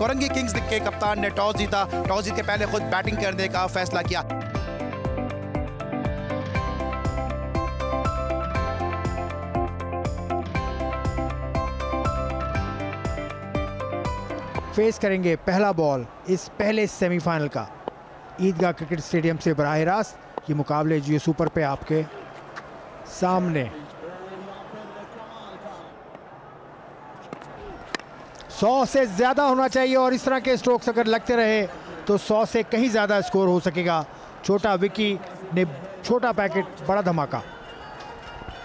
Korangi Kings के कप्तान ने टॉस जीता। टॉस जीत के पहले खुद बैटिंग करने का फैसला किया। फेस करेंगे पहला बॉल इस पहले सेमीफाइनल का ईदगाह क्रिकेट स्टेडियम से बराह रास्त। ये मुकाबले जियो सुपर पे आपके सामने 100 से ज़्यादा होना चाहिए और इस तरह के स्ट्रोक्स अगर लगते रहे तो 100 से कहीं ज़्यादा स्कोर हो सकेगा। छोटा विकी ने छोटा पैकेट, बड़ा धमाका।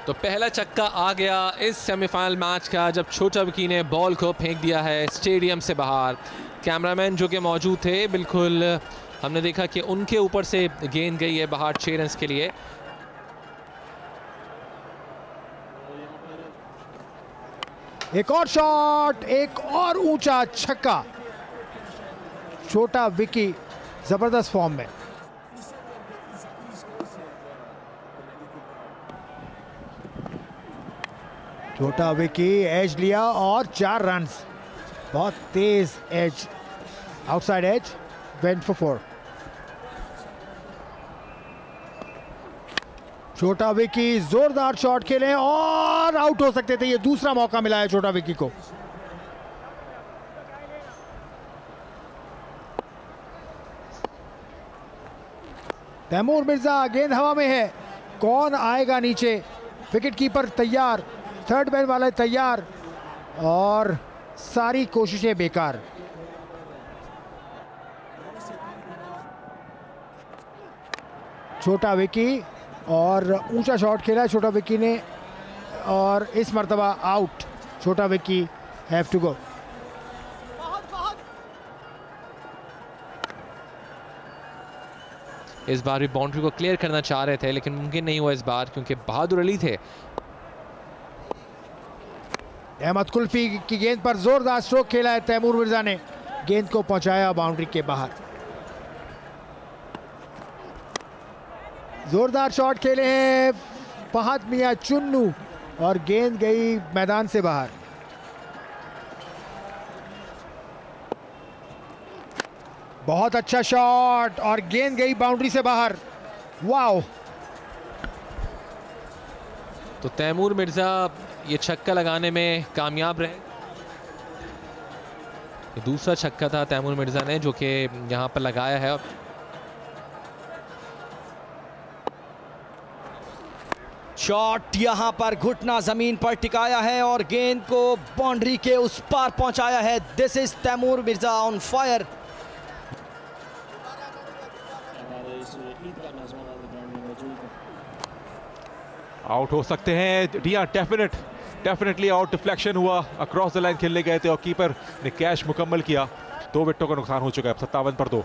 तो पहला चक्का आ गया इस सेमीफाइनल मैच का जब छोटा विकी ने बॉल को फेंक दिया है स्टेडियम से बाहर। कैमरामैन जो कि मौजूद थे, बिल्कुल हमने देखा कि उनके ऊपर से गेंद गई है बाहर 6 रन के लिए। एक और शॉट, एक और ऊंचा छक्का। छोटा विकी जबरदस्त फॉर्म में। छोटा विकी एज लिया और 4 रन। बहुत तेज edge, outside edge, went for 4। छोटा विकी जोरदार शॉट खेले और आउट हो सकते थे। ये दूसरा मौका मिला है छोटा विकी को। तैमूर मिर्जा, गेंद हवा में है, कौन आएगा नीचे? विकेट कीपर तैयार, थर्ड मैन वाला तैयार और सारी कोशिशें बेकार। छोटा विकी और ऊंचा शॉट खेला छोटा विकी ने और इस मर्तबा आउट। छोटा विकी हैव टू गो। इस बार भी बाउंड्री को क्लियर करना चाह रहे थे लेकिन मुमकिन नहीं हुआ इस बार क्योंकि बहादुर अली थे। अहमद कुल्फी की गेंद पर जोरदार स्ट्रोक खेला है तैमूर मिर्जा ने, गेंद को पहुंचाया बाउंड्री के बाहर। जोरदार शॉट खेले हैं फहद मियां चुन्नू और गेंद गई मैदान से बाहर। बहुत अच्छा शॉट और गेंद गई बाउंड्री से बाहर। वाओ! तो तैमूर मिर्जा ये छक्का लगाने में कामयाब रहे। ये दूसरा छक्का था तैमूर मिर्जा ने जो कि यहां पर लगाया है। शॉट यहां पर घुटना जमीन पर टिकाया है और गेंद को बाउंड्री के उस पार पहुंचाया है। This is Taimur Mirza on fire. Out हो सकते हैं डिया, डेफिनेटली आउट। डिफ्लेक्शन हुआ, अक्रॉस द लाइन खेलने गए थे और कीपर ने कैच मुकम्मल किया। 2 विकेटों का नुकसान हो चुका है, 57 पर 2।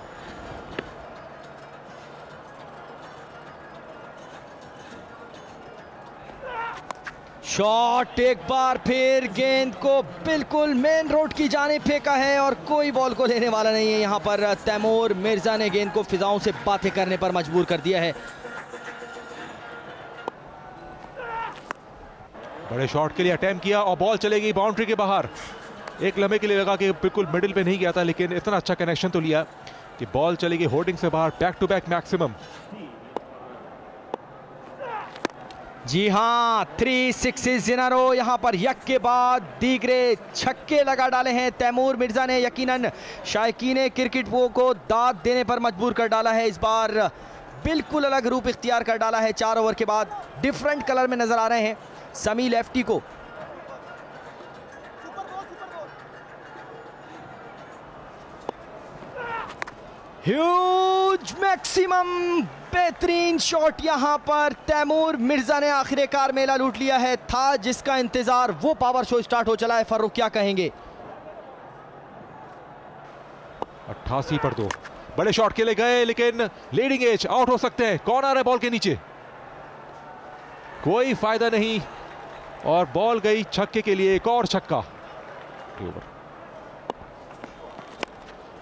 शॉट एक बार फिर गेंद को बिल्कुल मेन रोड की जानिब फेंका है और कोई बॉल को लेने वाला नहीं है। यहां पर तैमूर मिर्जा ने गेंद को फिजाओं से बातें करने पर मजबूर कर दिया है। बड़े शॉट के लिए अटेम्प्ट किया और बॉल चलेगी बाउंड्री के बाहर। एक लम्हे के लिए लगा कि बिल्कुल मिडिल पे नहीं गया था लेकिन इतना अच्छा कनेक्शन तो लिया कि बॉल चलेगी होर्डिंग से बाहर। Back to back maximum. जी हां, 3 सिक्सेस इन अ रो। यहां पर यक के बाद दीगरे छक्के लगा डाले हैं तैमूर मिर्जा ने। यकीनन शायकीन क्रिकेट को दाद देने पर मजबूर कर डाला है। इस बार बिल्कुल अलग रूप इख्तियार कर डाला है। 4 ओवर के बाद डिफरेंट कलर में नजर आ रहे हैं समी लेफ्टी को। ह्यूज मैक्सिमम, बेहतरीन शॉट यहां पर तैमूर मिर्जा ने आखिरकार मेला लूट लिया है। था जिसका इंतजार वो पावर शो स्टार्ट हो चला है। फर्रुख क्या कहेंगे? 88 पर 2। बड़े शॉट के लिए गए लेकिन लीडिंग एज, आउट हो सकते हैं। कौन आ रहा है बॉल के नीचे? कोई फायदा नहीं और बॉल गई छक्के के लिए। एक और छक्का।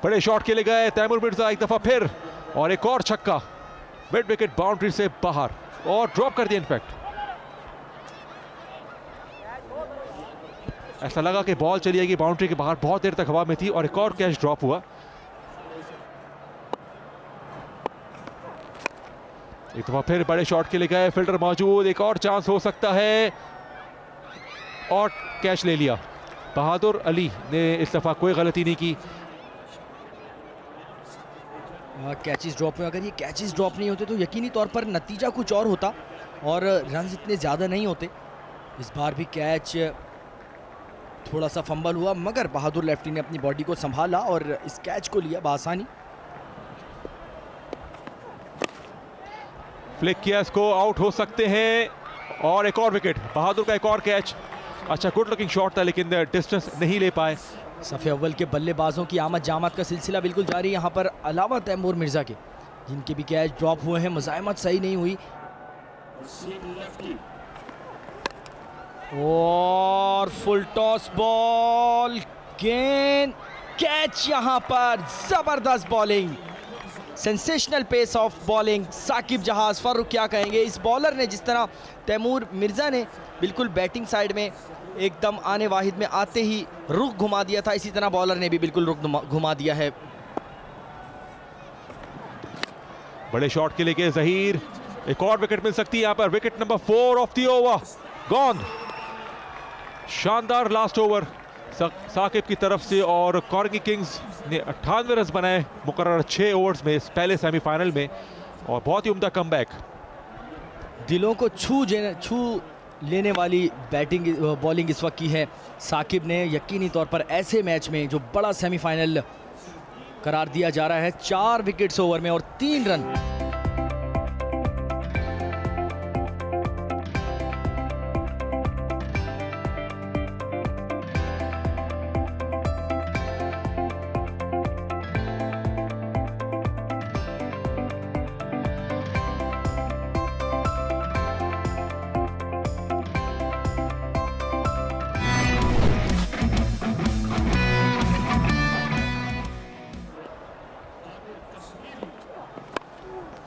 बड़े शॉट के लिए गए तैमूर मिर्जा एक दफा फिर और एक और छक्का मिड विकेट बाउंड्री से बाहर और ड्रॉप कर दिया। इनफैक्ट ऐसा लगा कि बॉल चली जाएगी बाउंड्री के बाहर, बहुत देर तक हवा में थी और एक और कैच ड्रॉप हुआ। एक दफा फिर बड़े शॉट के लिए गए, फील्डर मौजूद, एक और चांस हो सकता है और कैच ले लिया। बहादुर अली ने इस दफा कोई गलती नहीं की। कैचेस ड्रॉप हुए, अगर ये कैचेस ड्रॉप नहीं होते तो यकीनी तौर पर नतीजा कुछ और होता और रन इतने ज़्यादा नहीं होते। इस बार भी कैच थोड़ा सा फंबल हुआ, मगर बहादुर लेफ्टी ने अपनी बॉडी को संभाला और इस कैच को लिया बआसानी। फ्लिक किया, इसको आउट हो सकते हैं और एक और विकेट। बहादुर का एक और कैच, अच्छा गुड लुकिंग शॉट था लेकिन डिस्टेंस नहीं ले पाए। सफ़े अव्वल के बल्लेबाजों की आमद जामद का सिलसिला बिल्कुल जारी यहाँ पर, अलावा तैमूर मिर्ज़ा के जिनके भी कैच ड्रॉप हुए हैं, मुज़ाहमत सही नहीं हुई। और फुल टॉस बॉल, गेंद, कैच, यहाँ पर जबरदस्त bowling, sensational pace of bowling. Saqib जहाज फर्रुख क्या कहेंगे, इस बॉलर ने जिस तरह तैमूर मिर्ज़ा ने बिल्कुल बैटिंग साइड में एकदम आने वाहिद में आते ही रुख घुमा दिया था, इसी तरह बॉलर ने भी बिल्कुल रुख घुमा दिया है। बड़े शॉट के लिए गए जहीर, एक और विकेट मिल सकती है यहाँ पर। Wicket number 4 of the over gone. शानदार लास्ट ओवर साकिब की तरफ से और कॉर्गी किंग्स ने 98 रन बनाए मुकर्रर 6 ओवर्स में इस पहले सेमीफाइनल में, और बहुत ही उम्दा कमबैक। दिलों को छू लेने वाली बैटिंग बॉलिंग इस वक्त की है साकिब ने, यकीनी तौर पर ऐसे मैच में जो बड़ा सेमीफाइनल करार दिया जा रहा है। 4 विकेट्स ओवर में और 3 रन।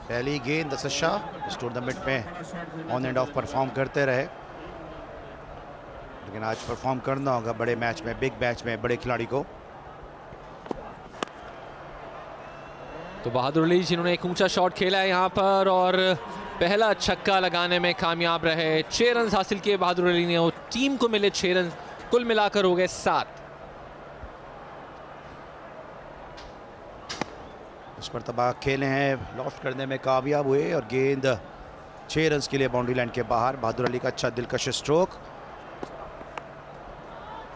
पहली गेंद असद शाह इस टूर्नामेंट में ऑन एंड ऑफ परफॉर्म करते रहे, लेकिन आज परफॉर्म करना होगा बड़े मैच में, बिग मैच में बड़े खिलाड़ी को। तो बहादुर अली जिन्होंने एक ऊंचा शॉट खेला है यहाँ पर और पहला छक्का लगाने में कामयाब रहे। 6 रन हासिल किए बहादुर अली ने और टीम को मिले 6 रन, कुल मिलाकर हो गए 7। उस पर तबाह खेले हैं, लॉफ्ट करने में कामयाब हुए और गेंद 6 रन के लिए बाउंड्री लाइन के बाहर। बहादुर अली का अच्छा दिलकश स्ट्रोक।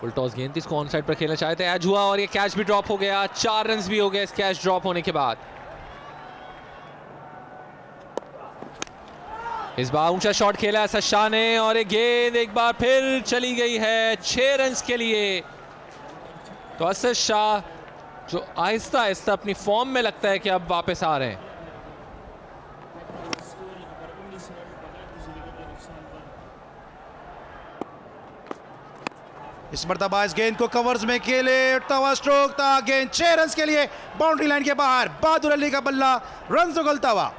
फुल टॉस गेंद थी, इसको ऑन साइड पर खेलना चाहे थे, एज हुआ और ये कैच भी ड्रॉप हो गया। 4 रन भी हो गए इस कैच ड्रॉप होने के बाद। इस बार ऊंचा शॉट खेला असद शाह ने और ये गेंद एक बार फिर चली गई है 6 रन के लिए। तो असद शाह जो आहिस्ता आहिस्ता अपनी फॉर्म में लगता है कि अब वापस आ रहे हैं। इस मरतबा इस गेंद को कवर्स में खेले, उठता हुआ स्ट्रोक था, गेंद 6 रन के लिए बाउंड्री लाइन के बाहर। बहादुर अली का बल्ला रन उगलता हुआ।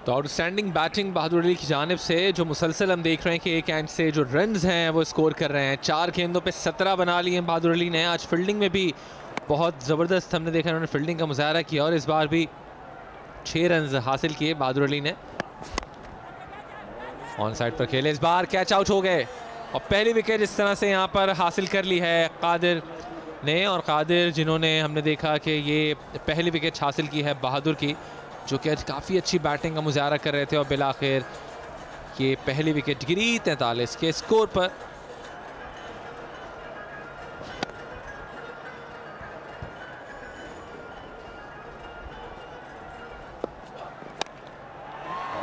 तो आउटस्टैंडिंग बैटिंग बहादुर अली की जानिब से, जो मुसलसल हम देख रहे हैं कि एक एंड से जो रन्स हैं वो स्कोर कर रहे हैं। 4 गेंदों पे 17 बना लिए हैं बहादुर अली ने। आज फील्डिंग में भी बहुत ज़बरदस्त हमने देखा, उन्होंने फील्डिंग का मुजाहरा किया और इस बार भी 6 रन हासिल किए बहादुर अली ने। ऑन साइड पर खेले, इस बार कैच आउट हो गए और पहली विकेट इस तरह से यहाँ पर हासिल कर ली है कादिर ने। और कादिर जिन्होंने हमने देखा कि ये पहली विकेट हासिल की है बहादुर की, जो कि आज काफ़ी अच्छी बैटिंग का मुजाहरा कर रहे थे और बिलाखिर ये पहली विकेट गिरी 43 के स्कोर पर।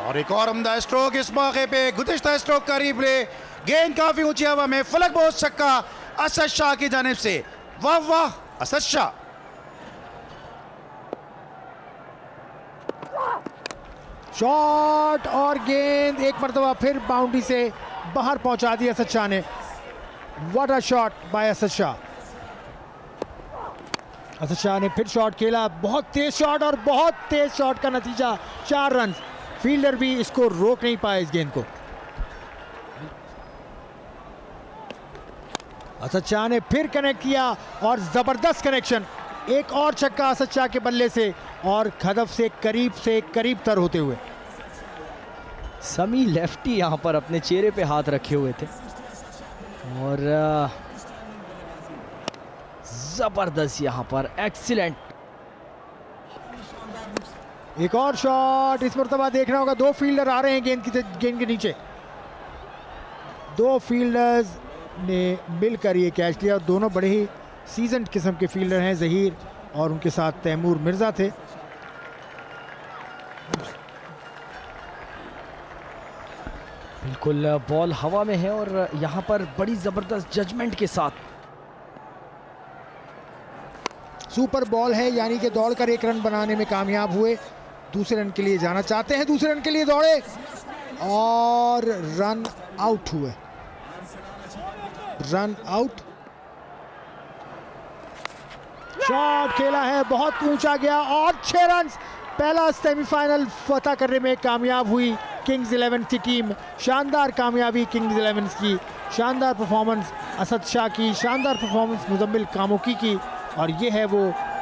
और एक और उम्दा स्ट्रोक इस मौके पे, गुज़िश्ता स्ट्रोक का रिप्ले। गेंद काफी ऊंची हवा में, फलक बहुत छक्का असद शाह की जानिब से। वाह वाह असद शाह। शॉट और गेंद एक मरतबा फिर बाउंड्री से बाहर पहुंचा दिया असद शाह ने। What a shot bye Asad Shah. Asad Shah ने फिर शॉट खेला, बहुत तेज शॉट और बहुत तेज शॉट का नतीजा 4 रन। फील्डर भी इसको रोक नहीं पाए इस गेंद को। असद शाह ने फिर कनेक्ट किया और ज़बरदस्त कनेक्शन, एक और छक्का असद शाह के बल्ले से और हदफ से करीब तर होते हुए। समी लेफ्टी यहाँ पर अपने चेहरे पे हाथ रखे हुए थे और जबरदस्त यहाँ पर एक्सीलेंट। एक और शॉट इस मरतबा देखना होगा, 2 फील्डर आ रहे हैं गेंद के नीचे, 2 फील्डर्स ने मिलकर ये कैच लिया और दोनों बड़े ही सीजन किस्म के फील्डर हैं, जहीर और उनके साथ तैमूर मिर्ज़ा थे। बिल्कुल बॉल हवा में है और यहाँ पर बड़ी ज़बरदस्त जजमेंट के साथ सुपर बॉल है, यानी कि दौड़कर 1 रन बनाने में कामयाब हुए, दूसरे रन के लिए जाना चाहते हैं, दूसरे रन के लिए दौड़े और रन आउट हुए, रन आउट। शॉट खेला है, बहुत ऊंचा गया और 6 रन, पहला सेमीफाइनल फतह करने में कामयाब हुई किंग्स 11 की टीम। शानदार कामयाबी किंग्स 11 की, शानदार परफॉर्मेंस असद शाह की, शानदार परफॉर्मेंस मुजम्मिल कामोकी की और ये है वो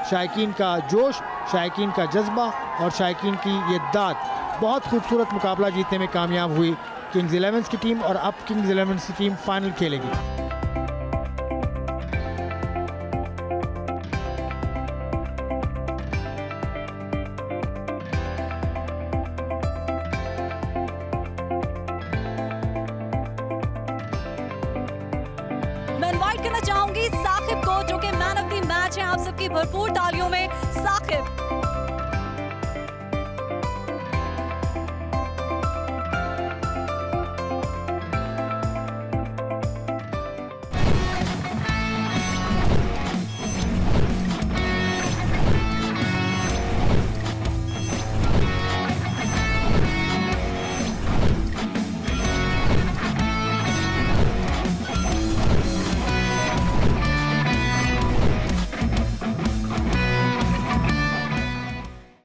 शायकीन का जोश, शायकीन का जज्बा और शायकीन की ये दाद। बहुत खूबसूरत मुकाबला जीतने में कामयाब हुई किंग्स 11 की टीम और अब किंग्स 11 की टीम फाइनल खेलेगी। मैं इनवाइट करना चाहूंगी साकिब को, जो कि मैन ऑफ द मैच है। आप सबकी भरपूर तालियों में साकिब।